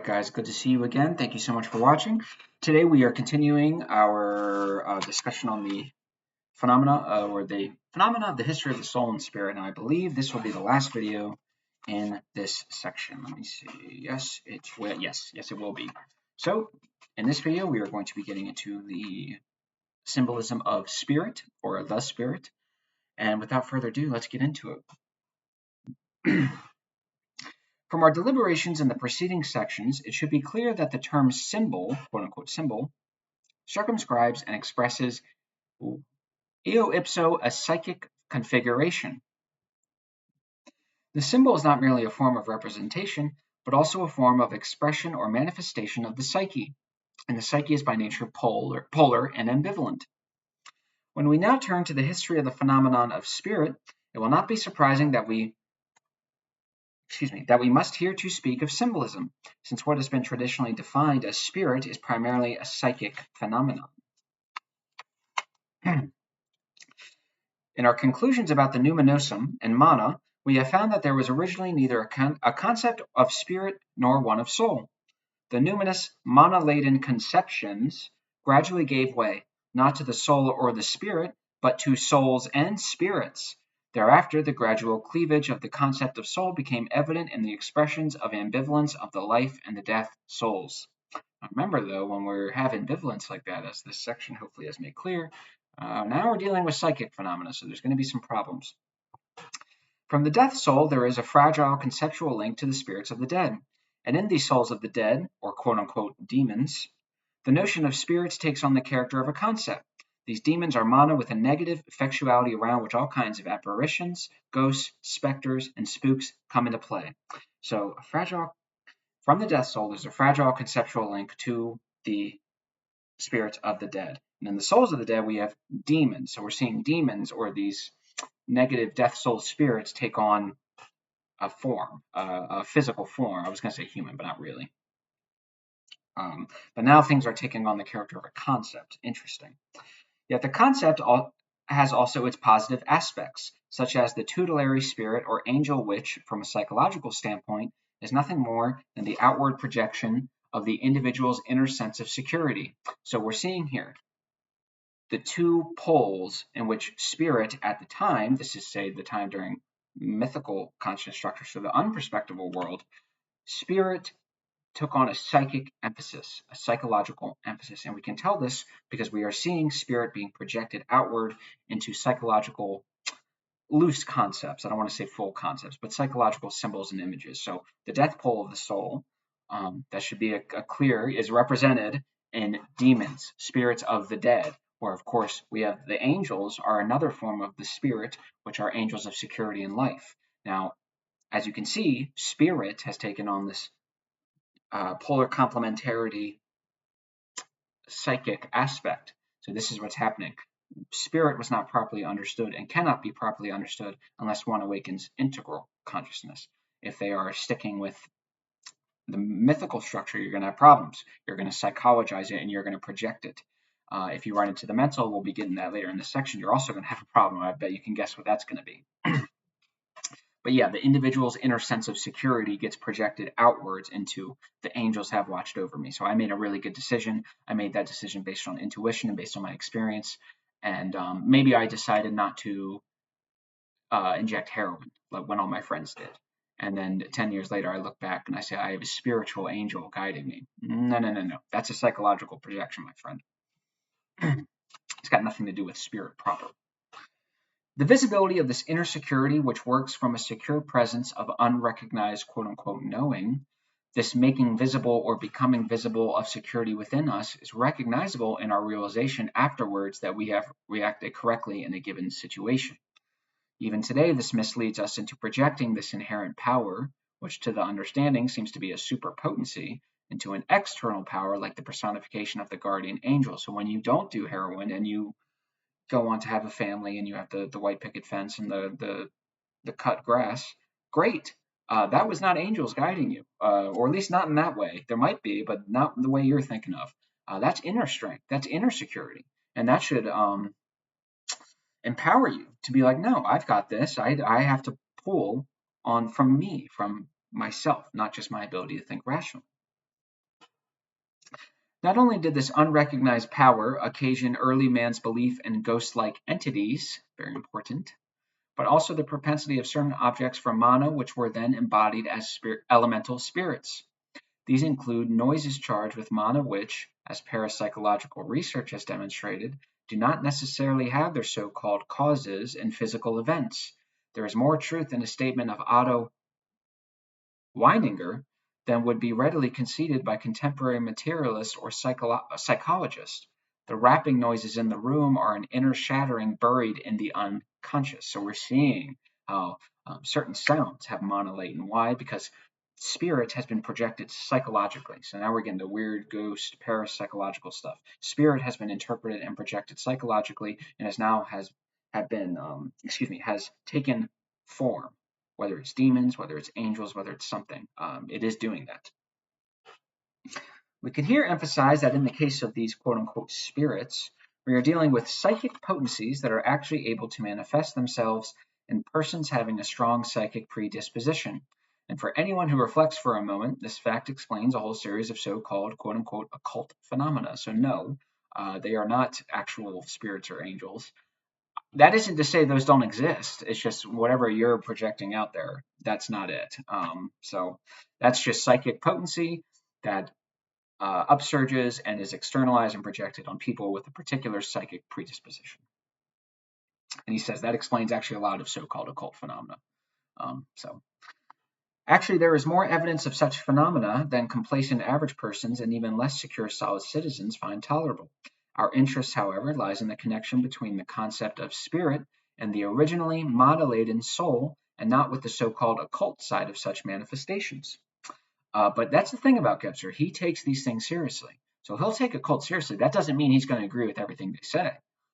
Guys, good to see you again. Thank you so much for watching. Today we are continuing our discussion on the phenomena or the phenomena of the history of the soul and spirit. And I believe this will be the last video in this section. Let me see. Yes, it will. Yes, it will be. So in this video, we are going to be getting into the symbolism of spirit or the spirit. And without further ado, let's get into it. From our deliberations in the preceding sections, it should be clear that the term symbol, quote unquote symbol, circumscribes and expresses eo ipso a psychic configuration. The symbol is not merely a form of representation, but also a form of expression or manifestation of the psyche, and the psyche is by nature polar and ambivalent. When we now turn to the history of the phenomenon of spirit, it will not be surprising that we must here too speak of symbolism, since what has been traditionally defined as spirit is primarily a psychic phenomenon. In our conclusions about the numinosum and mana, we have found that there was originally neither a concept of spirit nor one of soul. The numinous, mana-laden conceptions gradually gave way, not to the soul or the spirit, but to souls and spirits. Thereafter, the gradual cleavage of the concept of soul became evident in the expressions of ambivalence of the life and the death souls. Now remember, though, when we have ambivalence like that, as this section hopefully has made clear, now we're dealing with psychic phenomena, so there's going to be some problems. From the death soul, there is a fragile conceptual link to the spirits of the dead. And in these souls of the dead, or quote-unquote demons, the notion of spirits takes on the character of a concept. These demons are mana with a negative effectuality around which all kinds of apparitions, ghosts, specters, and spooks come into play. So from the death soul, there's a fragile conceptual link to the spirits of the dead. And in the souls of the dead, we have demons. So we're seeing demons or these negative death soul spirits take on a form, a physical form. I was going to say human, but not really. But now things are taking on the character of a concept. Interesting. Yet the concept has also its positive aspects, such as the tutelary spirit or angel, which, from a psychological standpoint, is nothing more than the outward projection of the individual's inner sense of security. So we're seeing here the two poles in which spirit at the time, this is say the time during mythical conscious structure, so the unperspectable world, spirit took on a psychic emphasis, a psychological emphasis. And we can tell this because we are seeing spirit being projected outward into psychological loose concepts. I don't want to say full concepts, but psychological symbols and images. So the death pole of the soul, that should be a clear, is represented in demons, spirits of the dead, where of course we have the angels are another form of the spirit, which are angels of security and life. Now, as you can see, spirit has taken on this polar complementarity psychic aspect. So this is what's happening. Spirit was not properly understood and cannot be properly understood unless one awakens integral consciousness. If they are sticking with the mythical structure, you're going to have problems. You're going to psychologize it and you're going to project it. If you run into the mental, we'll be getting that later in this section, you're also going to have a problem. I bet you can guess what that's going to be. But yeah, the individual's inner sense of security gets projected outwards into the angels have watched over me. So I made a really good decision. I made that decision based on intuition and based on my experience. And maybe I decided not to inject heroin like when all my friends did. And then 10 years later, I look back and I say, I have a spiritual angel guiding me. No. That's a psychological projection, my friend. It's got nothing to do with spirit proper. The visibility of this inner security, which works from a secure presence of unrecognized quote-unquote knowing, this making visible or becoming visible of security within us, is recognizable in our realization afterwards that we have reacted correctly in a given situation. Even today, this misleads us into projecting this inherent power, which to the understanding seems to be a superpotency, into an external power like the personification of the guardian angel. So when you don't do heroin and you go on to have a family and you have the white picket fence and the cut grass, great. That was not angels guiding you, or at least not in that way. There might be, but not the way you're thinking of. That's inner strength. That's inner security. And that should empower you to be like, no, I've got this. I have to pull on from me, from myself, not just my ability to think rationally. Not only did this unrecognized power occasion early man's belief in ghost-like entities, very important, but also the propensity of certain objects for mana, which were then embodied as elemental spirits. These include noises charged with mana which, as parapsychological research has demonstrated, do not necessarily have their so-called causes in physical events. There is more truth in a statement of Otto Weininger than would be readily conceded by contemporary materialists or psychologists. The rapping noises in the room are an inner shattering buried in the unconscious. So we're seeing how certain sounds have monolatent. Why? Because spirit has been projected psychologically. So now we're getting the weird ghost parapsychological stuff. Spirit has been interpreted and projected psychologically, and has taken form, whether it's demons, whether it's angels, whether it's something. It is doing that. We can here emphasize that in the case of these quote unquote spirits, we are dealing with psychic potencies that are actually able to manifest themselves in persons having a strong psychic predisposition. And for anyone who reflects for a moment, this fact explains a whole series of so-called quote unquote occult phenomena. So no, they are not actual spirits or angels. That isn't to say those don't exist. It's just whatever you're projecting out there, that's not it. So that's just psychic potency that upsurges and is externalized and projected on people with a particular psychic predisposition. And he says that explains actually a lot of so-called occult phenomena. Actually, there is more evidence of such phenomena than complacent average persons and even less secure solid citizens find tolerable. Our interest, however, lies in the connection between the concept of spirit and the originally mana-laden soul, and not with the so-called occult side of such manifestations. But that's the thing about Gebser. He takes these things seriously. So he'll take occult seriously. That doesn't mean he's going to agree with everything they say,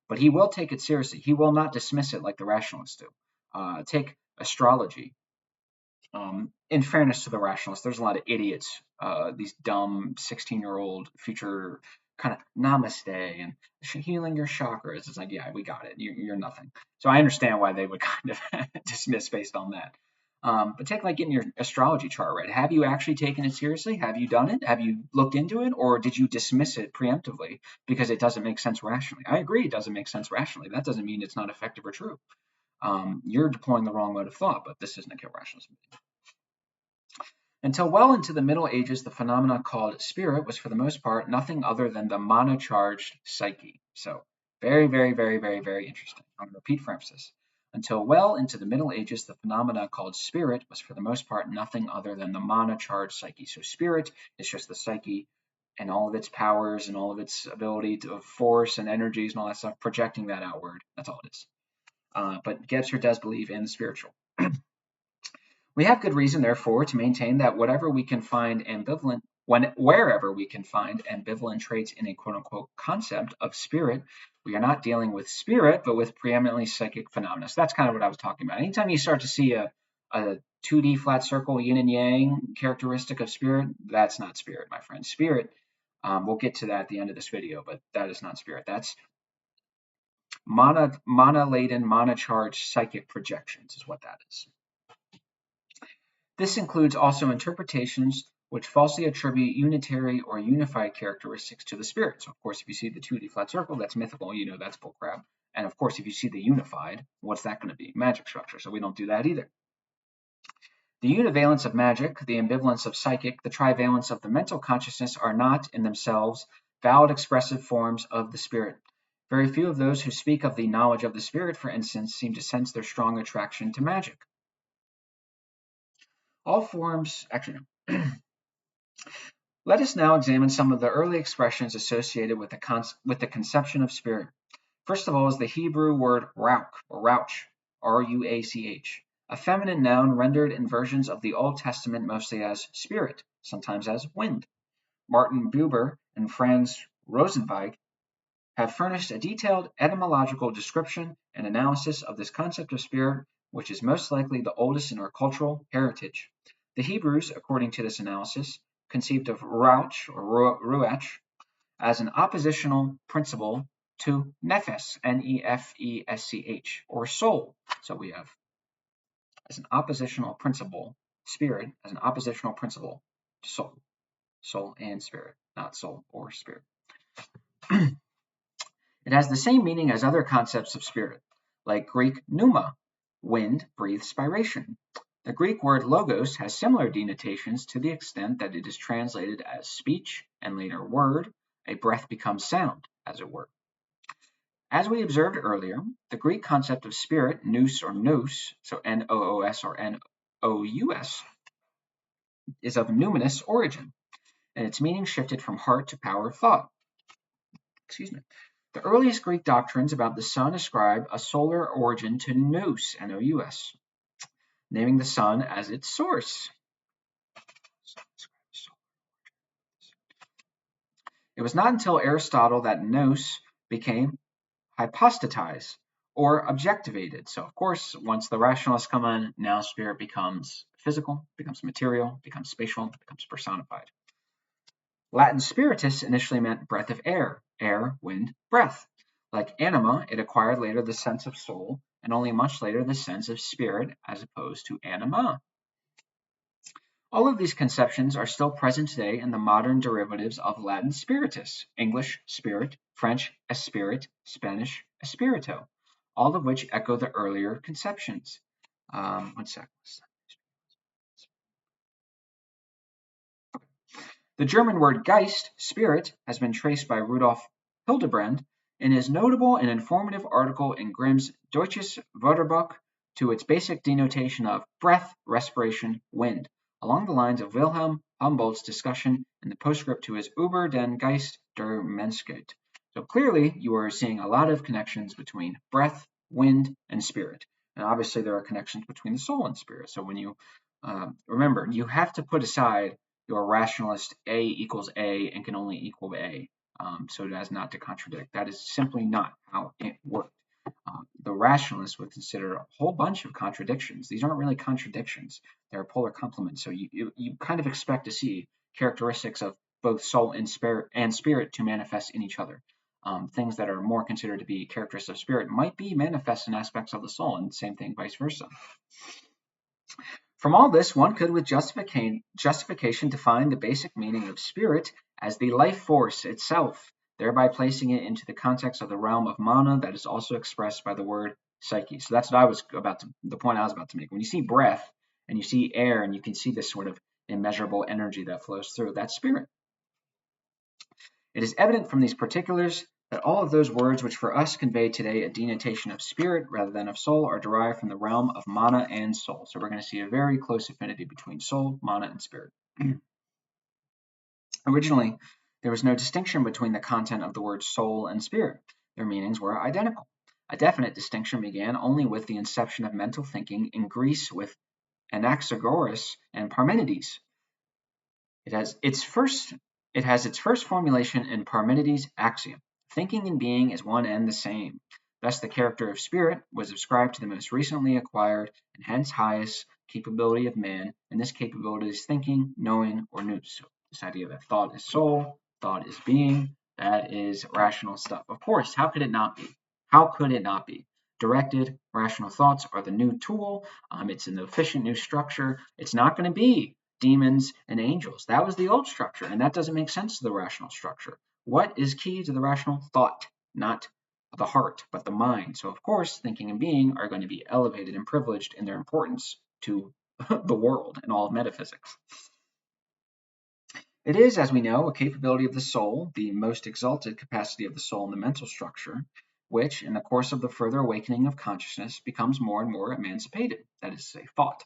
but he will take it seriously. He will not dismiss it like the rationalists do. Take astrology. In fairness to the rationalists, there's a lot of idiots, these dumb 16-year-old future kind of namaste and healing your chakras. It's like, yeah, we got it. You're nothing. So I understand why they would kind of dismiss based on that. But take like getting your astrology chart read. Have you actually taken it seriously? Have you done it? Have you looked into it? Or did you dismiss it preemptively because it doesn't make sense rationally? I agree it doesn't make sense rationally. That doesn't mean it's not effective or true. You're deploying the wrong mode of thought, but this isn't a rationalism. Until well into the Middle Ages, the phenomena called spirit was for the most part nothing other than the mana-charged psyche. So very, very, very, very, very interesting. I'm going to repeat for emphasis. Until well into the Middle Ages, the phenomena called spirit was for the most part nothing other than the mana-charged psyche. So spirit is just the psyche and all of its powers and all of its ability to force and energies and all that stuff, projecting that outward. That's all it is. But Gebser does believe in the spiritual. We have good reason, therefore, to maintain that wherever we can find ambivalent traits in a quote-unquote concept of spirit, we are not dealing with spirit, but with preeminently psychic phenomena. So that's kind of what I was talking about. Anytime you start to see a 2D flat circle yin and yang characteristic of spirit, that's not spirit, my friend. Spirit, we'll get to that at the end of this video, but that is not spirit. That's mana-laden, mana-charged psychic projections is what that is. This includes also interpretations which falsely attribute unitary or unified characteristics to the spirit. So, of course, if you see the 2D flat circle, that's mythical, you know that's bullcrap. And of course, if you see the unified, what's that going to be? Magic structure. So we don't do that either. The univalence of magic, the ambivalence of psychic, the trivalence of the mental consciousness are not, in themselves, valid expressive forms of the spirit. Very few of those who speak of the knowledge of the spirit, for instance, seem to sense their strong attraction to magic. All forms, actually, no. Let us now examine some of the early expressions associated with the conception of spirit. First of all is the Hebrew word rauch, or rauch, R-U-A-C-H, a feminine noun rendered in versions of the Old Testament mostly as spirit, sometimes as wind. Martin Buber and Franz Rosenzweig have furnished a detailed etymological description and analysis of this concept of spirit, which is most likely the oldest in our cultural heritage. The Hebrews, according to this analysis, conceived of rauch or ruach as an oppositional principle to nephes, N-E-F-E-S-C-H, or soul. So we have as an oppositional principle, spirit as an oppositional principle to soul. soul and spirit, not soul or spirit. It has the same meaning as other concepts of spirit, like Greek pneuma, wind breathes spiration. The Greek word logos has similar denotations to the extent that it is translated as speech and later word. A breath becomes sound, as it were. As we observed earlier, the Greek concept of spirit, nous or nous, so N-O-O-S or N-O-U-S, is of numinous origin, and its meaning shifted from heart to power of thought. Excuse me. The earliest Greek doctrines about the sun ascribe a solar origin to nous, N-O-U-S, naming the sun as its source. It was not until Aristotle that nous became hypostatized or objectivated. So, of course, once the rationalists come in, now spirit becomes physical, becomes material, becomes spatial, becomes personified. Latin spiritus initially meant breath of air, wind, breath. Like anima, it acquired later the sense of soul, and only much later the sense of spirit as opposed to anima. All of these conceptions are still present today in the modern derivatives of Latin spiritus, English spirit, French esprit, Spanish espirito, all of which echo the earlier conceptions. One sec. The German word Geist, spirit, has been traced by Rudolf Hildebrand in his notable and informative article in Grimm's Deutsches Wörterbuch to its basic denotation of breath, respiration, wind, along the lines of Wilhelm Humboldt's discussion in the postscript to his Über den Geist der Menschheit. So clearly, you are seeing a lot of connections between breath, wind, and spirit. And obviously, there are connections between the soul and spirit. So when you remember, you have to put aside your rationalist A equals A and can only equal A, so as not to contradict. That is simply not how it worked. The rationalists would consider a whole bunch of contradictions. These aren't really contradictions. They're polar complements. So you kind of expect to see characteristics of both soul and spirit to manifest in each other. Things that are more considered to be characteristics of spirit might be manifest in aspects of the soul, and same thing vice versa. From all this, one could with justification define the basic meaning of spirit as the life force itself, thereby placing it into the context of the realm of mana that is also expressed by the word psyche. So that's what the point I was about to make. When you see breath and you see air and you can see this sort of immeasurable energy that flows through, that's spirit. It is evident from these particulars that all of those words which for us convey today a denotation of spirit rather than of soul are derived from the realm of mana and soul. So we're going to see a very close affinity between soul, mana, and spirit. Originally, there was no distinction between the content of the words soul and spirit. Their meanings were identical. A definite distinction began only with the inception of mental thinking in Greece with Anaxagoras and Parmenides. It has its first formulation in Parmenides' axiom. Thinking and being is one and the same. Thus, the character of spirit was ascribed to the most recently acquired and hence highest capability of man, and this capability is thinking, knowing, or nous. So this idea that thought is soul, thought is being, that is rational stuff. Of course, how could it not be? How could it not be? Directed, rational thoughts are the new tool. It's an efficient new structure. It's not going to be demons and angels. That was the old structure, and that doesn't make sense to the rational structure. What is key to the rational? Thought, not the heart, but the mind. So, of course, thinking and being are going to be elevated and privileged in their importance to the world and all of metaphysics. It is, as we know, a capability of the soul, the most exalted capacity of the soul in the mental structure, which, in the course of the further awakening of consciousness, becomes more and more emancipated, that is to say, thought.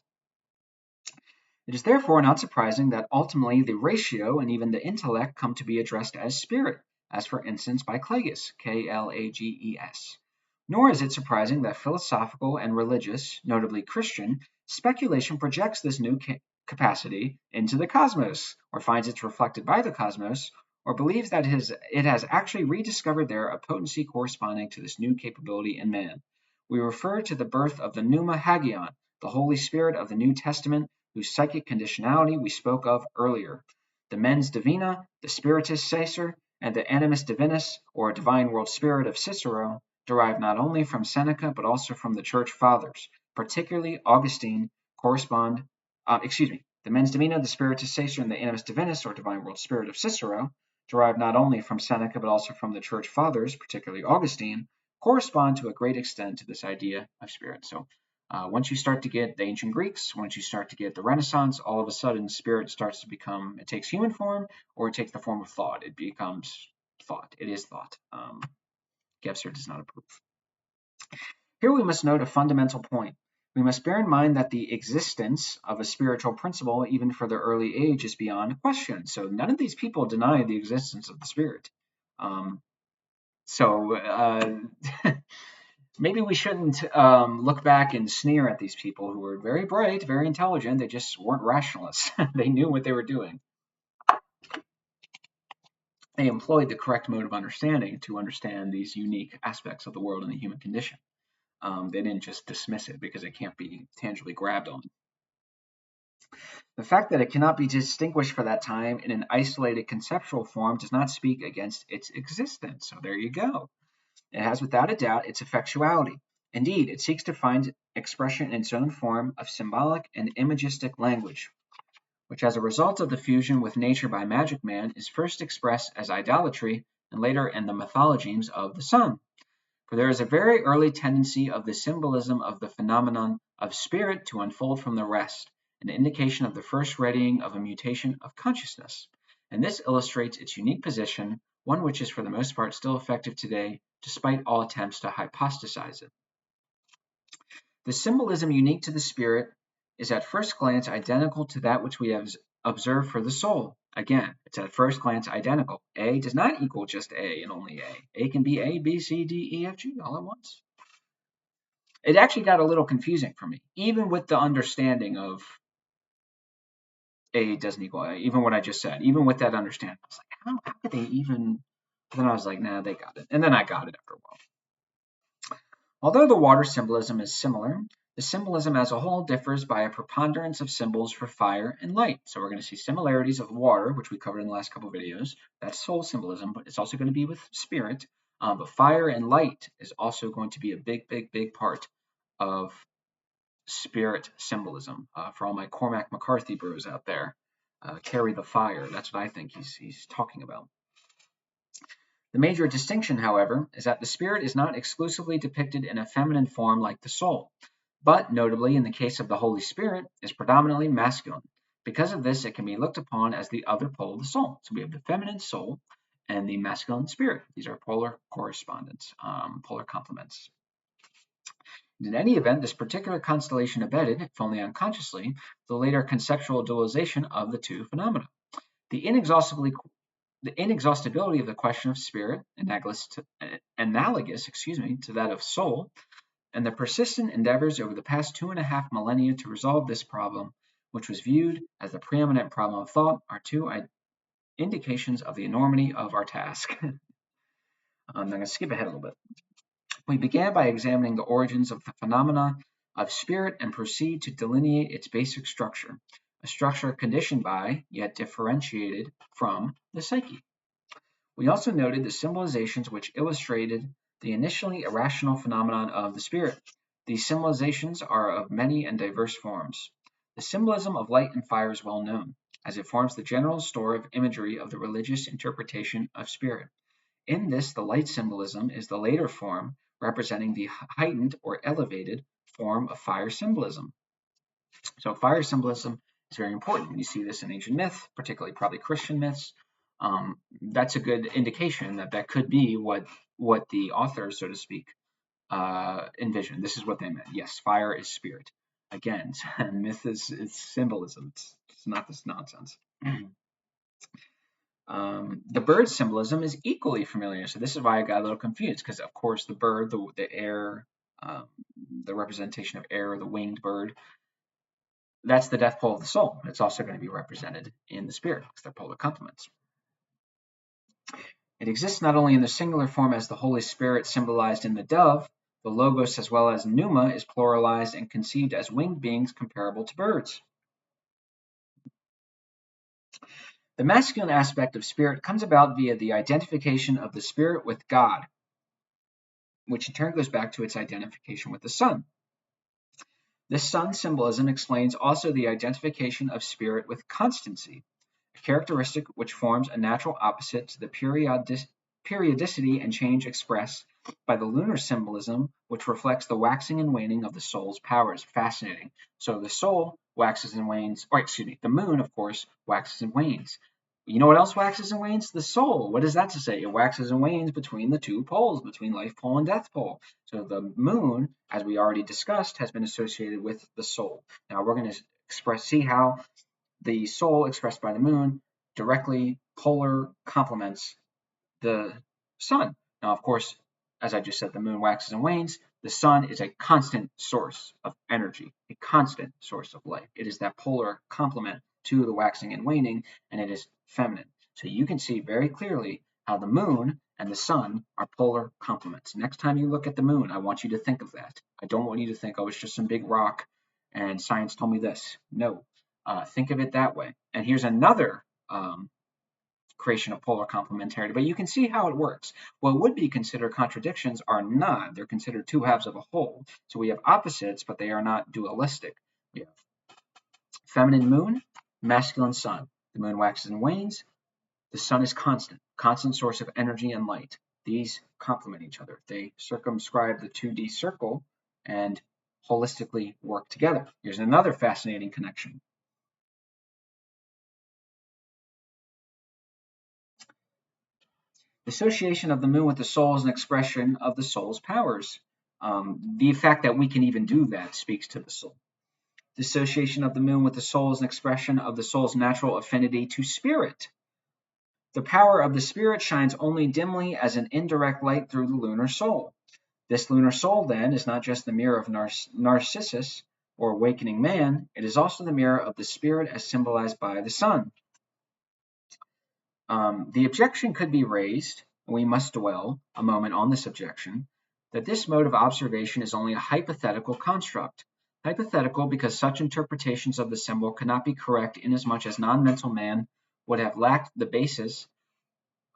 It is therefore not surprising that ultimately the ratio and even the intellect come to be addressed as spirit, as for instance by Klages, K-L-A-G-E-S. Nor is it surprising that philosophical and religious, notably Christian, speculation projects this new capacity into the cosmos, or finds it reflected by the cosmos, or believes that it has actually rediscovered there a potency corresponding to this new capability in man. We refer to the birth of the Pneuma Hagion, the Holy Spirit of the New Testament, whose psychic conditionality we spoke of earlier. The mens divina, the spiritus sacer, and the animus divinus, or divine world spirit of Cicero, derive not only from Seneca but also from the Church Fathers, particularly Augustine, The mens divina, the spiritus sacer, and the animus divinus, or divine world spirit of Cicero, derived not only from Seneca but also from the church fathers, particularly Augustine, correspond to a great extent to this idea of spirit. So once you start to get the ancient Greeks, once you start to get the Renaissance, all of a sudden spirit starts to become, it takes human form or it takes the form of thought. It becomes thought. It is thought. Gebser does not approve. Here we must note a fundamental point. We must bear in mind that the existence of a spiritual principle, even for the early age, is beyond question. So none of these people deny the existence of the spirit. Maybe we shouldn't look back and sneer at these people who were very bright, very intelligent. They just weren't rationalists. They knew what they were doing. They employed the correct mode of understanding to understand these unique aspects of the world and the human condition. They didn't just dismiss it because it can't be tangibly grabbed on. The fact that it cannot be distinguished for that time in an isolated conceptual form does not speak against its existence. So there you go. It has without a doubt its effectuality. Indeed, it seeks to find expression in its own form of symbolic and imagistic language, which as a result of the fusion with nature by magic man is first expressed as idolatry and later in the mythologies of the sun. For there is a very early tendency of the symbolism of the phenomenon of spirit to unfold from the rest, an indication of the first readying of a mutation of consciousness. And this illustrates its unique position, one which is for the most part still effective today, despite all attempts to hypostasize it. The symbolism unique to the spirit is at first glance identical to that which we have observed for the soul. Again, it's at first glance identical. A does not equal just A and only A. A can be A, B, C, D, E, F, G all at once. It actually got a little confusing for me, even with the understanding of A doesn't equal A, even what I just said, even with that understanding. I was like, how could they even? But then I was like, nah, they got it. And then I got it after a while. Although the water symbolism is similar, the symbolism as a whole differs by a preponderance of symbols for fire and light. So we're going to see similarities of water, which we covered in the last couple of videos. That's soul symbolism, but it's also going to be with spirit. But fire and light is also going to be a big part of spirit symbolism. For all my Cormac McCarthy bros out there, carry the fire. That's what I think he's talking about. The major distinction, however, is that the spirit is not exclusively depicted in a feminine form like the soul, but notably in the case of the Holy Spirit is predominantly masculine. Because of this, it can be looked upon as the other pole of the soul. So we have the feminine soul and the masculine spirit. These are polar correspondents, polar complements. In any event, this particular constellation abetted, if only unconsciously, the later conceptual dualization of the two phenomena. The inexhaustibility of the question of spirit, analogous to that of soul, and the persistent endeavors over the past 2.5 millennia to resolve this problem, which was viewed as the preeminent problem of thought, are two indications of the enormity of our task. I'm going to skip ahead a little bit. We began by examining the origins of the phenomena of spirit and proceed to delineate its basic structure, a structure conditioned by, yet differentiated from, the psyche. We also noted the symbolizations which illustrated the initially irrational phenomenon of the spirit. These symbolizations are of many and diverse forms. The symbolism of light and fire is well known, as it forms the general store of imagery of the religious interpretation of spirit. In this, the light symbolism is the later form, representing the heightened or elevated form of fire symbolism. So fire symbolism is very important. You see this in ancient myth, particularly probably Christian myths. That's a good indication that that could be what the authors, so to speak, envisioned. This is what they meant. Yes, fire is spirit. Again, myth is symbolism. It's not this nonsense. The bird symbolism is equally familiar. So this is why I got a little confused, because of course the bird, the air, the representation of air, the winged bird, that's the death pole of the soul. It's also going to be represented in the spirit because they're polar complements. It exists not only in the singular form as the Holy Spirit symbolized in the dove, the logos as well as pneuma is pluralized and conceived as winged beings comparable to birds. The masculine aspect of spirit comes about via the identification of the spirit with God, which in turn goes back to its identification with the sun. This sun symbolism explains also the identification of spirit with constancy, a characteristic which forms a natural opposite to the periodicity and change expressed by the lunar symbolism, which reflects the waxing and waning of the soul's powers. Fascinating. So the soul waxes and wanes, or excuse me, the moon, of course, waxes and wanes. You know what else waxes and wanes? The soul. What is that to say? It waxes and wanes between the two poles, between life pole and death pole. So the moon, as we already discussed, has been associated with the soul. Now we're going to see how the soul expressed by the moon directly polar complements the sun. Now, of course, as I just said, the moon waxes and wanes. The sun is a constant source of energy, a constant source of life. It is that polar complement to the waxing and waning, and it is feminine. So you can see very clearly how the moon and the sun are polar complements. Next time you look at the moon, I want you to think of that. I don't want you to think, oh, it's just some big rock and science told me this. No, think of it that way. And here's another creation of polar complementarity, but you can see how it works. What would be considered contradictions are not. They're considered two halves of a whole. So we have opposites, but they are not dualistic. We have feminine moon, masculine sun. The moon waxes and wanes. The sun is constant, constant source of energy and light. These complement each other. They circumscribe the 2D circle and holistically work together. Here's another fascinating connection. The association of the moon with the soul is an expression of the soul's powers. The fact that we can even do that speaks to the soul. The association of the moon with the soul is an expression of the soul's natural affinity to spirit. The power of the spirit shines only dimly as an indirect light through the lunar soul. This lunar soul, then, is not just the mirror of Narcissus or awakening man, it is also the mirror of the spirit as symbolized by the sun. The objection could be raised, and we must dwell a moment on this objection, that this mode of observation is only a hypothetical construct. Hypothetical because such interpretations of the symbol cannot be correct inasmuch as non-mental man would have lacked the basis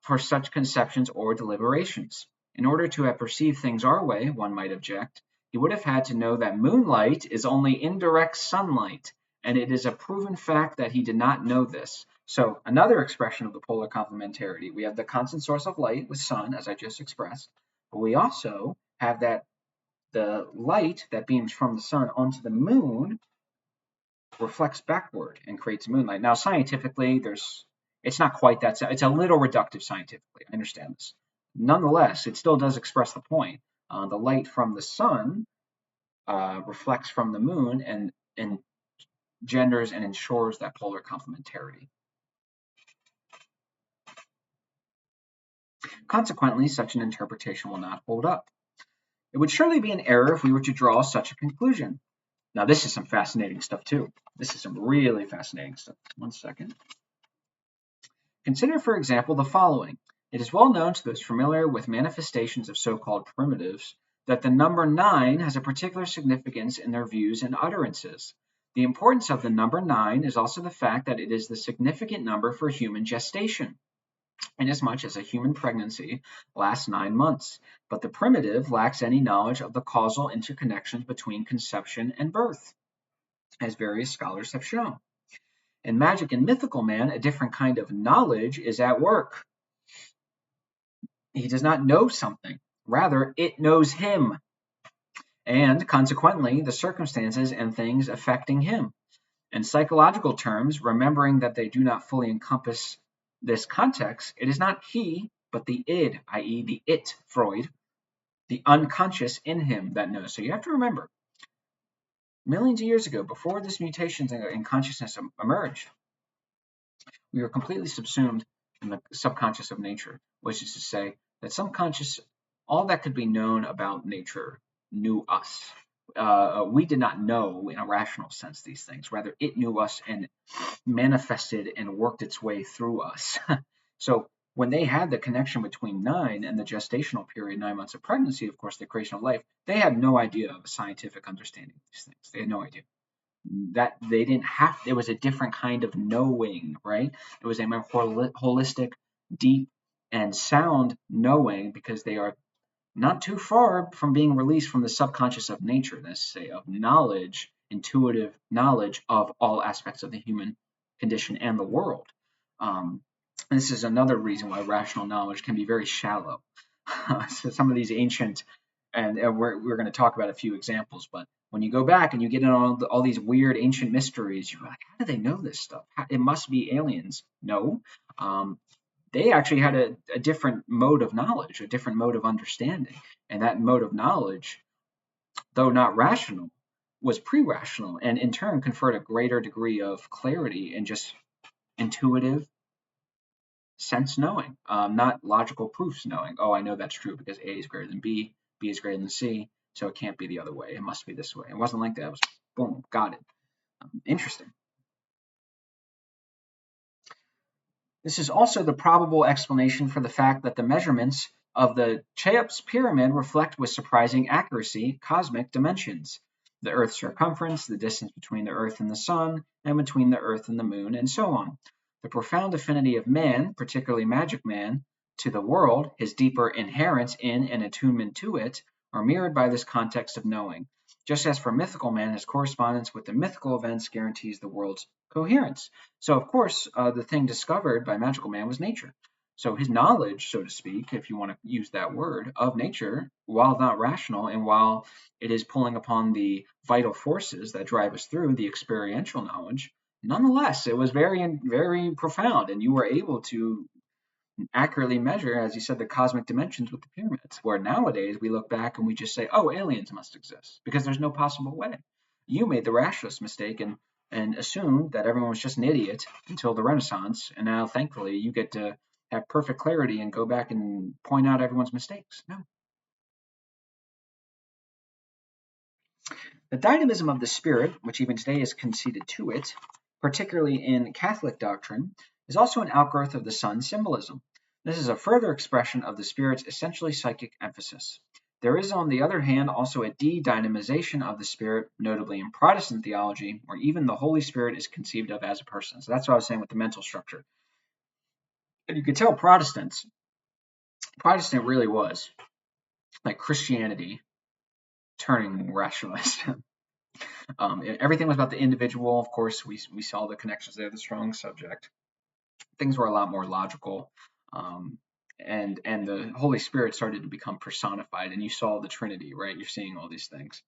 for such conceptions or deliberations. In order to have perceived things our way, one might object, he would have had to know that moonlight is only indirect sunlight, and it is a proven fact that he did not know this. So another expression of the polar complementarity, we have the constant source of light with sun, as I just expressed, but we also have that the light that beams from the sun onto the moon reflects backward and creates moonlight. Now, scientifically, it's not quite that. It's a little reductive scientifically. I understand this. Nonetheless, it still does express the point. The light from the sun reflects from the moon and engenders and ensures that polar complementarity. Consequently, such an interpretation will not hold up. It would surely be an error if we were to draw such a conclusion. Now, this is some fascinating stuff too. This is some really fascinating stuff. One second. Consider, for example, the following. It is well known to those familiar with manifestations of so-called primitives that the number 9 has a particular significance in their views and utterances. The importance of the number 9 is also the fact that it is the significant number for human gestation, inasmuch as a human pregnancy lasts 9 months, but the primitive lacks any knowledge of the causal interconnections between conception and birth, as various scholars have shown. In magic and mythical man, a different kind of knowledge is at work. He does not know something, rather, it knows him, and consequently, the circumstances and things affecting him. In psychological terms, remembering that they do not fully encompass this context, it is not he, but the id, i.e., the it, Freud, the unconscious in him that knows. So you have to remember, millions of years ago, before this mutations in consciousness emerged, we were completely subsumed in the subconscious of nature, which is to say that subconscious, all that could be known about nature knew us. We did not know in a rational sense these things. Rather, it knew us and manifested and worked its way through us. So when they had the connection between 9 and the gestational period, 9 months of pregnancy, of course, the creation of life, they had no idea of a scientific understanding of these things. They had no idea. That they didn't have, it was a different kind of knowing, right? It was a more holistic, deep, and sound knowing because they are not too far from being released from the subconscious of nature, let's say, of knowledge intuitive knowledge of all aspects of the human condition and the world. And this is another reason why rational knowledge can be very shallow. So some of these ancient, and we're going to talk about a few examples, but when you go back and you get in all these weird ancient mysteries, you're like, how do they know this stuff? It must be aliens. No, they actually had a different mode of knowledge, a different mode of understanding. And that mode of knowledge, though not rational, was pre-rational, and in turn conferred a greater degree of clarity and just intuitive sense knowing, not logical proofs knowing. Oh, I know that's true because A is greater than B is greater than C, so it can't be the other way. It must be this way. It wasn't like that. It was boom, got it. Interesting. This is also the probable explanation for the fact that the measurements of the Cheops pyramid reflect with surprising accuracy cosmic dimensions, the Earth's circumference, the distance between the Earth and the Sun, and between the Earth and the Moon, and so on. The profound affinity of man, particularly magic man, to the world, his deeper inherence in and attunement to it, are mirrored by this context of knowing, just as for mythical man, his correspondence with the mythical events guarantees the world's coherence. So, of course, the thing discovered by Magical Man was nature. So his knowledge, so to speak, if you want to use that word, of nature, while not rational and while it is pulling upon the vital forces that drive us through the experiential knowledge, nonetheless, it was very, very profound, and you were able to accurately measure, as you said, the cosmic dimensions with the pyramids, where nowadays we look back and we just say, oh, aliens must exist, because there's no possible way. You made the rationalist mistake and assumed that everyone was just an idiot until the Renaissance, and now, thankfully, you get to have perfect clarity and go back and point out everyone's mistakes. No. The dynamism of the spirit, which even today is conceded to it, particularly in Catholic doctrine, is also an outgrowth of the sun symbolism. This is a further expression of the spirit's essentially psychic emphasis. There is, on the other hand, also a de-dynamization of the spirit, notably in Protestant theology, where even the Holy Spirit is conceived of as a person. So that's what I was saying with the mental structure. And you could tell Protestant really was like Christianity turning rationalist. Everything was about the individual. Of course, we saw the connections there, the strong subject. Things were a lot more logical. And the Holy Spirit started to become personified, and you saw the Trinity, right? You're seeing all these things.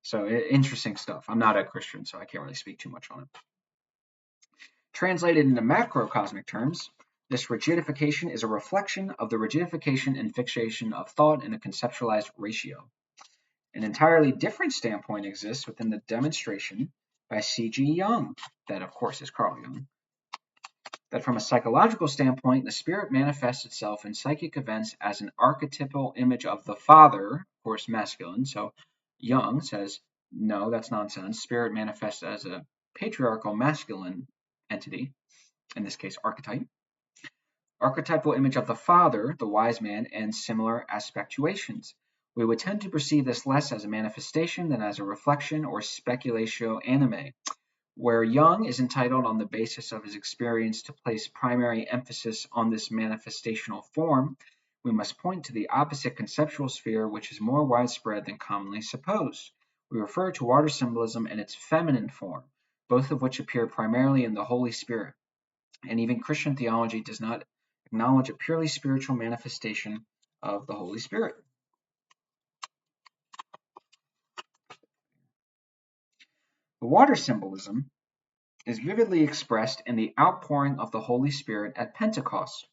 So interesting stuff. I'm not a Christian, so I can't really speak too much on it. Translated into macrocosmic terms, this rigidification is a reflection of the rigidification and fixation of thought in a conceptualized ratio. An entirely different standpoint exists within the demonstration by C.G. Jung, that of course is Carl Jung, that from a psychological standpoint, the spirit manifests itself in psychic events as an archetypal image of the father, of course masculine. So Jung says, no, that's nonsense. Spirit manifests as a patriarchal masculine entity, in this case archetype. Archetypal image of the father, the wise man, and similar aspectuations. We would tend to perceive this less as a manifestation than as a reflection or speculatio animi, where Jung is entitled on the basis of his experience to place primary emphasis on this manifestational form. We must point to the opposite conceptual sphere, which is more widespread than commonly supposed. We refer to water symbolism in its feminine form, both of which appear primarily in the Holy Spirit. And even Christian theology does not acknowledge a purely spiritual manifestation of the Holy Spirit. The water symbolism is vividly expressed in the outpouring of the Holy Spirit at Pentecost.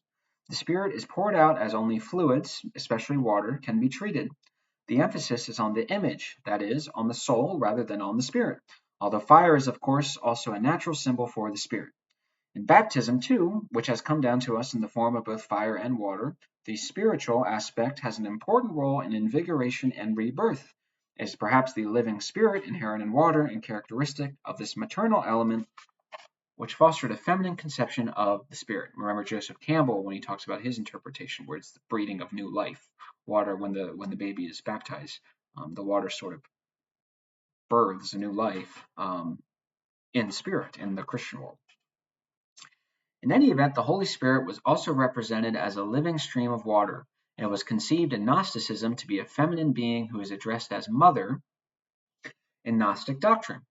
The Spirit is poured out as only fluids, especially water, can be treated. The emphasis is on the image, that is, on the soul rather than on the Spirit, although fire is, of course, also a natural symbol for the Spirit. In baptism, too, which has come down to us in the form of both fire and water, the spiritual aspect has an important role in invigoration and rebirth. It is perhaps the living spirit inherent in water and characteristic of this maternal element which fostered a feminine conception of the spirit. Remember Joseph Campbell when he talks about his interpretation, where it's the breathing of new life. Water, when the baby is baptized, the water sort of births a new life in spirit in the Christian world. In any event, the Holy Spirit was also represented as a living stream of water, and it was conceived in Gnosticism to be a feminine being who is addressed as mother in Gnostic doctrine.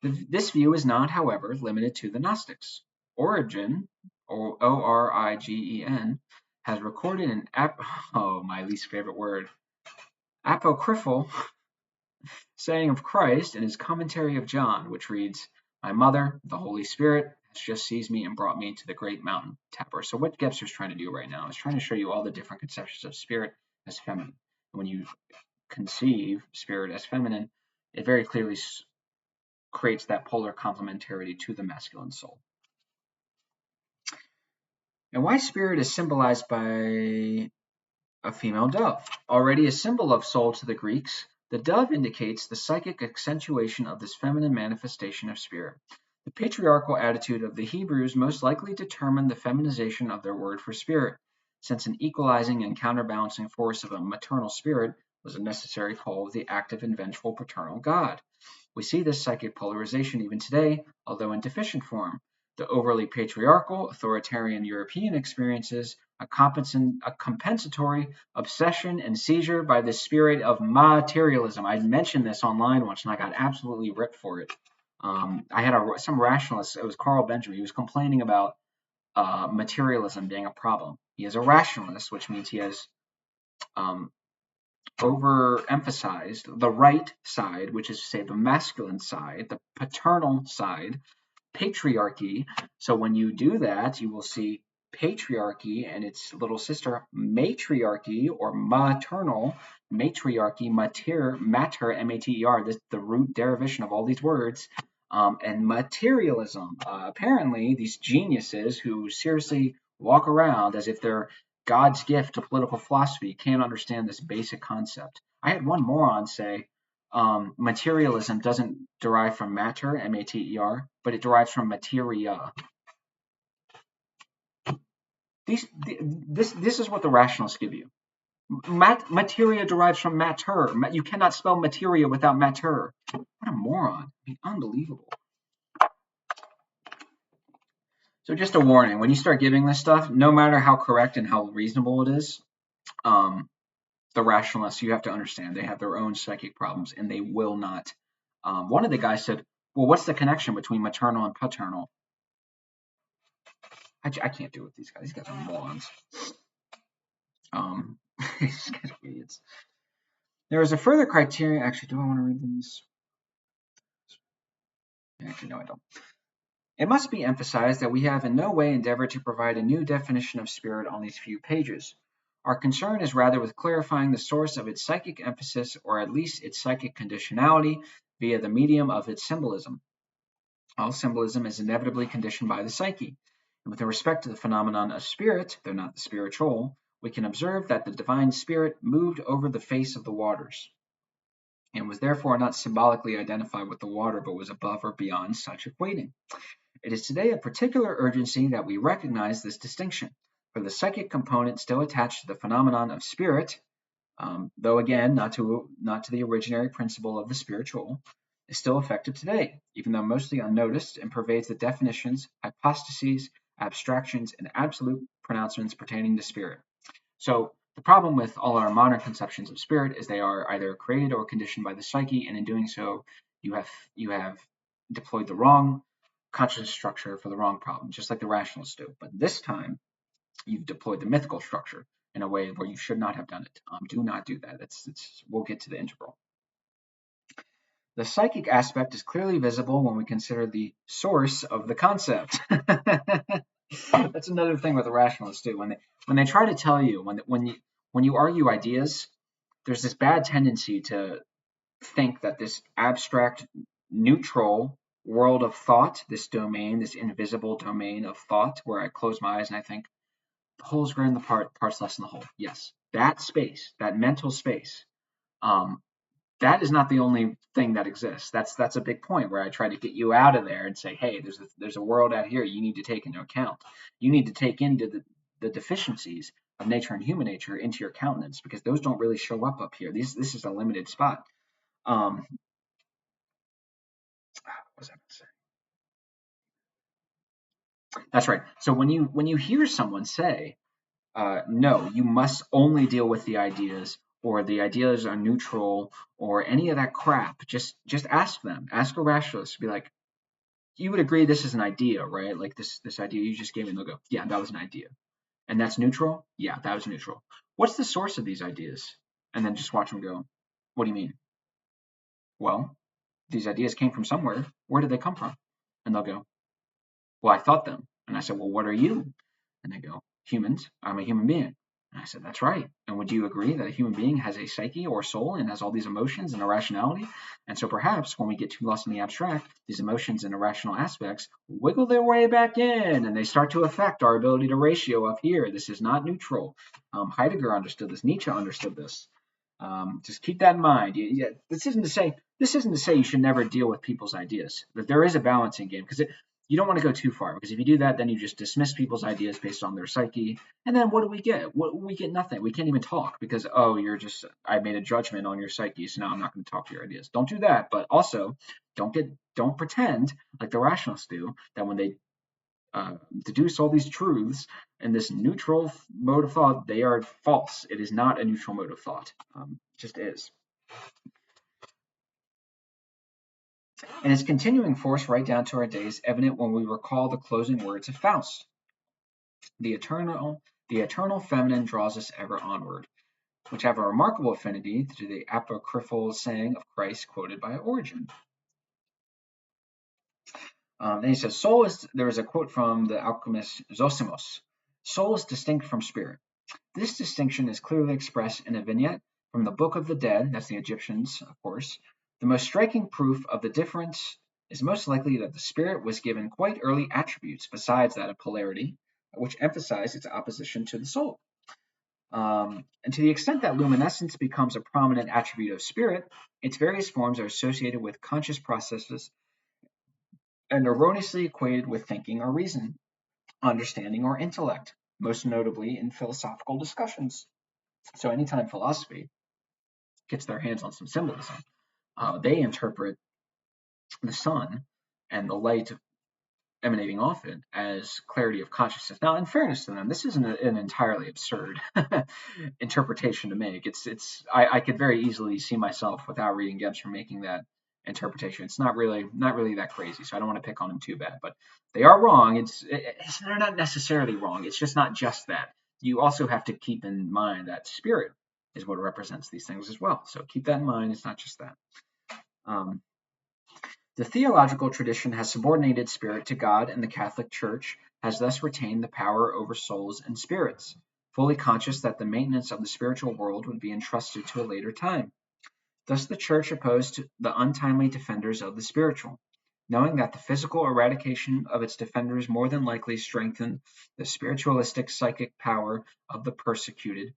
This view is not, however, limited to the Gnostics. Origen, or Origen, has recorded an my least favorite word, apocryphal saying of Christ in his commentary of John, which reads, "My mother, the Holy Spirit, has just seized me and brought me to the great mountain Tabor." So what Gebser is trying to do right now is trying to show you all the different conceptions of spirit as feminine. And when you conceive spirit as feminine, it very clearly creates that polar complementarity to the masculine soul. And why spirit is symbolized by a female dove. Already a symbol of soul to the Greeks, the dove indicates the psychic accentuation of this feminine manifestation of spirit. The patriarchal attitude of the Hebrews most likely determined the feminization of their word for spirit, since an equalizing and counterbalancing force of a maternal spirit was a necessary call of the active and vengeful paternal god. We see this psychic polarization even today, although in deficient form. The overly patriarchal, authoritarian European experiences a compensatory obsession and seizure by the spirit of materialism. I mentioned this online once and I got absolutely ripped for it. I had some rationalist, it was Carl Benjamin, he was complaining about materialism being a problem. He is a rationalist, which means he has overemphasized the right side, which is to say the masculine side, the paternal side, patriarchy. So when you do that, you will see patriarchy and its little sister matriarchy or maternal matriarchy, mater, M-A-T-E-R, this the root derivation of all these words, and materialism. Apparently, these geniuses who seriously walk around as if they're God's gift to political philosophy can't understand this basic concept. I had one moron say, materialism doesn't derive from matter, M-A-T-E-R, but it derives from materia. This is what the rationalists give you. Materia derives from matter. You cannot spell materia without matter. What a moron. I mean, unbelievable. So just a warning, when you start giving this stuff, no matter how correct and how reasonable it is, the rationalists, you have to understand, they have their own psychic problems and they will not. One of the guys said, well, what's the connection between maternal and paternal? I can't do it with these guys. These guys are morons. These guys are idiots. There is a further criteria. Actually, do I want to read these? Actually, no, I don't. It must be emphasized that we have in no way endeavored to provide a new definition of spirit on these few pages. Our concern is rather with clarifying the source of its psychic emphasis, or at least its psychic conditionality, via the medium of its symbolism. All symbolism is inevitably conditioned by the psyche. And with respect to the phenomenon of spirit, though not the spiritual, we can observe that the divine spirit moved over the face of the waters, and was therefore not symbolically identified with the water, but was above or beyond such equating. It is today of particular urgency that we recognize this distinction, for the psychic component still attached to the phenomenon of spirit, though again not to the originary principle of the spiritual, is still effective today, even though mostly unnoticed, and pervades the definitions, hypostases, abstractions, and absolute pronouncements pertaining to spirit. So the problem with all our modern conceptions of spirit is they are either created or conditioned by the psyche, and in doing so, you have deployed the wrong conscious structure for the wrong problem, just like the rationalists do. But this time, you've deployed the mythical structure in a way where you should not have done it. Do not do that. We'll get to the integral. The psychic aspect is clearly visible when we consider the source of the concept. That's another thing with the rationalists do. When they try to tell you, when you argue ideas, there's this bad tendency to think that this abstract, neutral world of thought, this domain, this invisible domain of thought, where I close my eyes and I think the whole is greater than the part's less than the whole. Yes, that space, that mental space, that is not the only thing that exists. That's a big point where I try to get you out of there and say, hey, there's a world out here you need to take into account. You need to take into the deficiencies of nature and human nature into your countenance, because those don't really show up here. This is a limited spot. What was I going to say? That's right. So when you hear someone say, no, you must only deal with the ideas, or the ideas are neutral, or any of that crap, just ask them. Ask a rationalist. Be like, you would agree this is an idea, right? Like this idea you just gave me, and they'll go, yeah, that was an idea. And that's neutral? Yeah, that was neutral. What's the source of these ideas? And then just watch them go, what do you mean? Well, these ideas came from somewhere. Where did they come from? And they'll go, well, I thought them. And I said, well, what are you? And they go, humans. I'm a human being. And I said, that's right. And would you agree that a human being has a psyche or soul and has all these emotions and irrationality? And so perhaps when we get too lost in the abstract, these emotions and irrational aspects wiggle their way back in and they start to affect our ability to ratio up here. This is not neutral. Heidegger understood this. Nietzsche understood this. Just keep that in mind. This isn't to say you should never deal with people's ideas, but there is a balancing game because you don't want to go too far, because if you do that, then you just dismiss people's ideas based on their psyche, and then what do we get? We get nothing. We can't even talk because I made a judgment on your psyche, so now I'm not going to talk to your ideas. Don't do that, but also don't pretend like the rationalists do that when they deduce all these truths in this neutral mode of thought, they are false. It is not a neutral mode of thought. It just is. And its continuing force right down to our days, evident when we recall the closing words of Faust. The eternal feminine draws us ever onward, which have a remarkable affinity to the apocryphal saying of Christ quoted by Origen. Then he says, there is a quote from the alchemist Zosimos, soul is distinct from spirit. This distinction is clearly expressed in a vignette from the Book of the Dead, that's the Egyptians, of course. The most striking proof of the difference is most likely that the spirit was given quite early attributes besides that of polarity, which emphasize its opposition to the soul. And to the extent that luminescence becomes a prominent attribute of spirit, its various forms are associated with conscious processes and erroneously equated with thinking or reason, understanding or intellect, most notably in philosophical discussions. So anytime philosophy gets their hands on some symbolism, they interpret the sun and the light emanating off it as clarity of consciousness. Now, in fairness to them, this isn't an entirely absurd interpretation to make. I could very easily see myself without reading Gebser making that interpretation. It's not really that crazy, so I don't want to pick on them too bad. But they are wrong. They're not necessarily wrong. It's just not just that. You also have to keep in mind that spirit is what represents these things as well. So keep that in mind. It's not just that. The theological tradition has subordinated spirit to God, and the Catholic Church has thus retained the power over souls and spirits, fully conscious that the maintenance of the spiritual world would be entrusted to a later time. Thus the Church opposed the untimely defenders of the spiritual, knowing that the physical eradication of its defenders more than likely strengthened the spiritualistic psychic power of the persecuted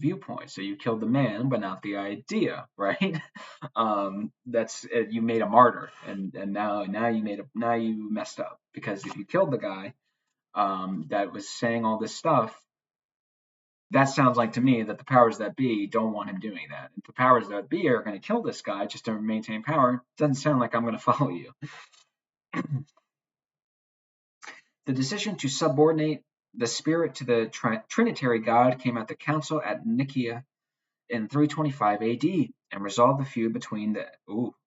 viewpoint. So you killed the man, but not the idea, right? That's you made a martyr, and now you messed up, because if you killed the guy that was saying all this stuff, that sounds like to me that the powers that be don't want him doing that. If the powers that be are going to kill this guy just to maintain power, doesn't sound like I'm going to follow you. The decision to subordinate the spirit to the Trinitary God came at the council at Nicaea in 325 AD and resolved the feud between the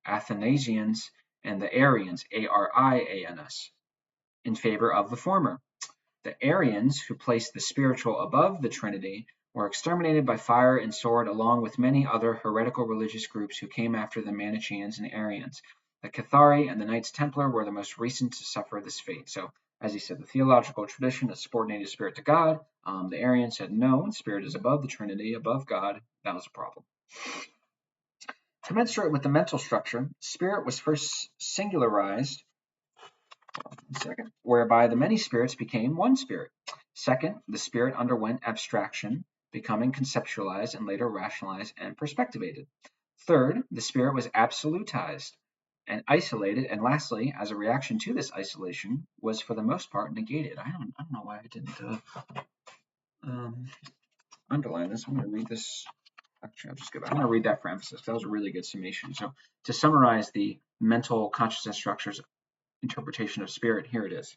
Athanasians and the Arians, Arians, in favor of the former. The Arians, who placed the spiritual above the Trinity, were exterminated by fire and sword, along with many other heretical religious groups who came after the Manichaeans and Arians. The Cathari and the Knights Templar were the most recent to suffer this fate. So, as he said, the theological tradition has subordinated spirit to God. The Arians said no, spirit is above the Trinity, above God. That was a problem. Commensurate with the mental structure, spirit was first singularized, whereby the many spirits became one spirit. Second, the spirit underwent abstraction, becoming conceptualized and later rationalized and perspectivated. Third, the spirit was absolutized and isolated. And lastly, as a reaction to this isolation, was for the most part negated. I don't know why I didn't underline this. I'm going to read this. Actually, I'll just go back. I'm going to read that for emphasis. That was a really good summation. So to summarize the mental consciousness structures interpretation of spirit, here it is.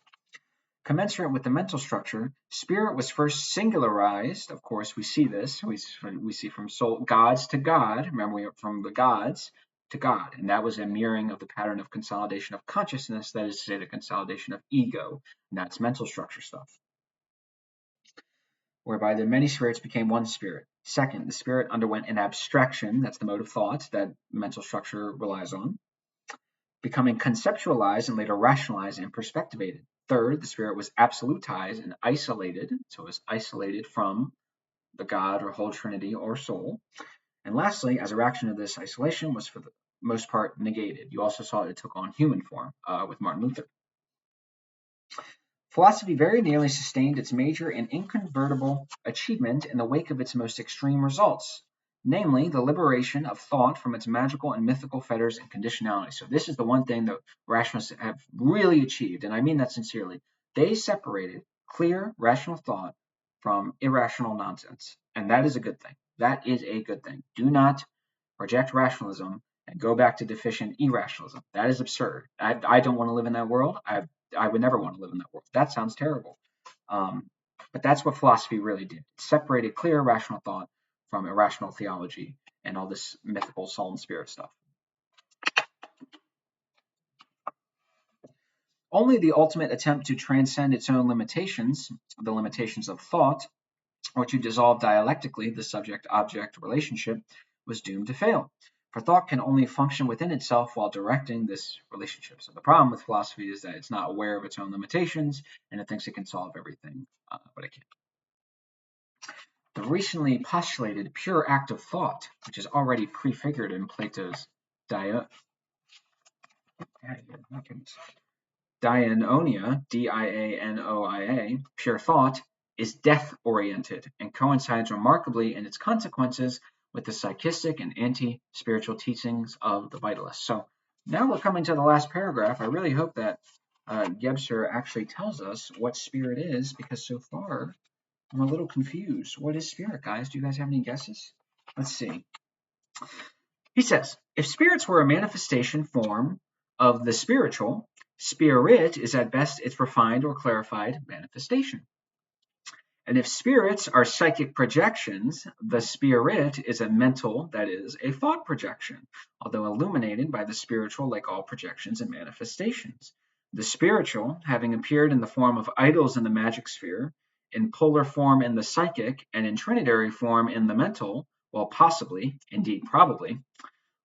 Commensurate with the mental structure, spirit was first singularized. Of course, we see this. We see from soul gods to God. Remember, we from the gods to God, and that was a mirroring of the pattern of consolidation of consciousness. That is to say, the consolidation of ego, and that's mental structure stuff. Whereby the many spirits became one spirit. Second, the spirit underwent an abstraction. That's the mode of thought that mental structure relies on, becoming conceptualized and later rationalized and perspectivated. Third, the spirit was absolutized and isolated, so it was isolated from the God or whole Trinity or soul. And lastly, as a reaction to this isolation, was for the most part negated. You also saw it took on human form with Martin Luther. Philosophy very nearly sustained its major and incontrovertible achievement in the wake of its most extreme results, namely the liberation of thought from its magical and mythical fetters and conditionality. So this is the one thing that rationalists have really achieved, and I mean that sincerely. They separated clear, rational thought from irrational nonsense, and that is a good thing. That is a good thing. Do not reject rationalism and go back to deficient irrationalism. That is absurd. I don't want to live in that world. I would never want to live in that world. That sounds terrible. But that's what philosophy really did. It separated clear rational thought from irrational theology and all this mythical soul and spirit stuff. Only the ultimate attempt to transcend its own limitations, the limitations of thought, or to dissolve dialectically the subject-object relationship, was doomed to fail. For thought can only function within itself while directing this relationship. So the problem with philosophy is that it's not aware of its own limitations and it thinks it can solve everything, but it can't. The recently postulated pure act of thought, which is already prefigured in Plato's Dianonia, Dianoia, pure thought, is death-oriented and coincides remarkably in its consequences with the psychistic and anti-spiritual teachings of the vitalists. So now we're coming to the last paragraph. I really hope that Gebser actually tells us what spirit is, because so far I'm a little confused. What is spirit, guys? Do you guys have any guesses? Let's see. He says, if spirits were a manifestation form of the spiritual, spirit is at best its refined or clarified manifestation. And if spirits are psychic projections, the spirit is a mental, that is, a thought projection, although illuminated by the spiritual like all projections and manifestations. The spiritual, having appeared in the form of idols in the magic sphere, in polar form in the psychic, and in trinitary form in the mental, well, possibly, indeed probably,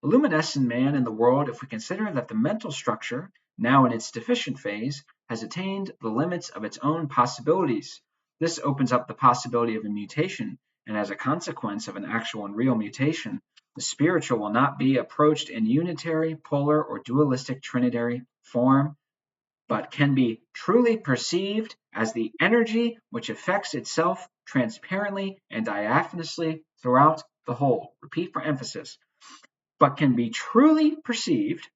luminescent man in the world if we consider that the mental structure, now in its deficient phase, has attained the limits of its own possibilities. This opens up the possibility of a mutation, and as a consequence of an actual and real mutation, the spiritual will not be approached in unitary, polar, or dualistic trinitary form, but can be truly perceived as the energy which affects itself transparently and diaphanously throughout the whole. Repeat for emphasis. But can be truly perceived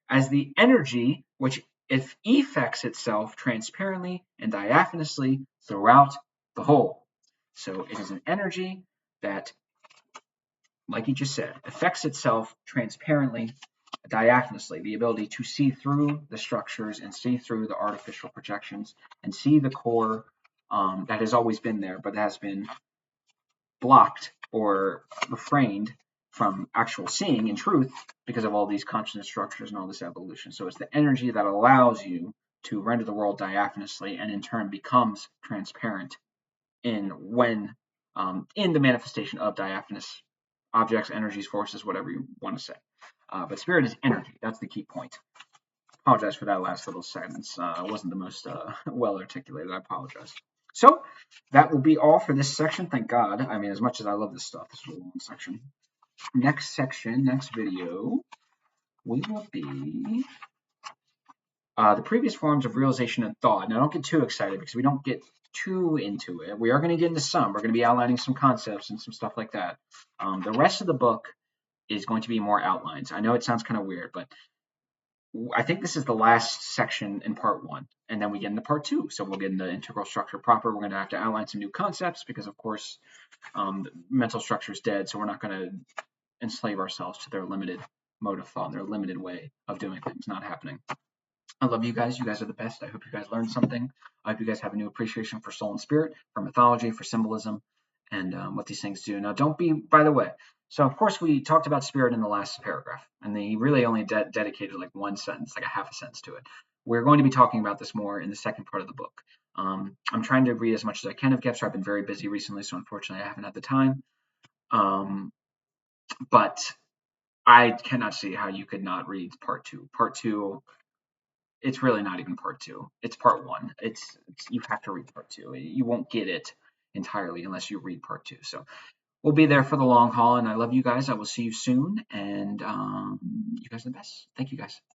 as the energy which effects itself transparently and diaphanously throughout the whole. So it is an energy that, like he just said, affects itself transparently, diaphanously, the ability to see through the structures and see through the artificial projections and see the core that has always been there, but has been blocked or refrained from actual seeing in truth because of all these consciousness structures and all this evolution. So it's the energy that allows you to render the world diaphanously and in turn becomes transparent in the manifestation of diaphanous objects, energies, forces, whatever you want to say. But spirit is energy. That's the key point. Apologize for that last little sentence. It wasn't the most well articulated. I apologize. So that will be all for this section. Thank God. I mean, as much as I love this stuff, this was a long section. Next section, next video, we will be the previous forms of realization and thought. Now, don't get too excited because we don't get too into it. We are going to get into some. We're going to be outlining some concepts and some stuff like that. The rest of the book is going to be more outlines. I know it sounds kind of weird, but I think this is the last section in part one, and then we get into part two. So we'll get into integral structure proper. We're going to have to outline some new concepts because, of course, mental structure is dead, so we're not going to enslave ourselves to their limited mode of thought, their limited way of doing things. Not happening. I love you guys. You guys are the best. I hope you guys learned something. I hope you guys have a new appreciation for soul and spirit, for mythology, for symbolism, and what these things do. Now, don't be, by the way, so of course we talked about spirit in the last paragraph, and they really only dedicated like one sentence, like a half a sentence to it. We're going to be talking about this more in the second part of the book. I'm trying to read as much as I can of Gebser. I've been very busy recently, so unfortunately I haven't had the time. But I cannot see how you could not read part two. Part two, it's really not even part two. It's part one. It's you have to read part two. You won't get it entirely unless you read part two. So we'll be there for the long haul, and I love you guys. I will see you soon, and you guys are the best. Thank you guys.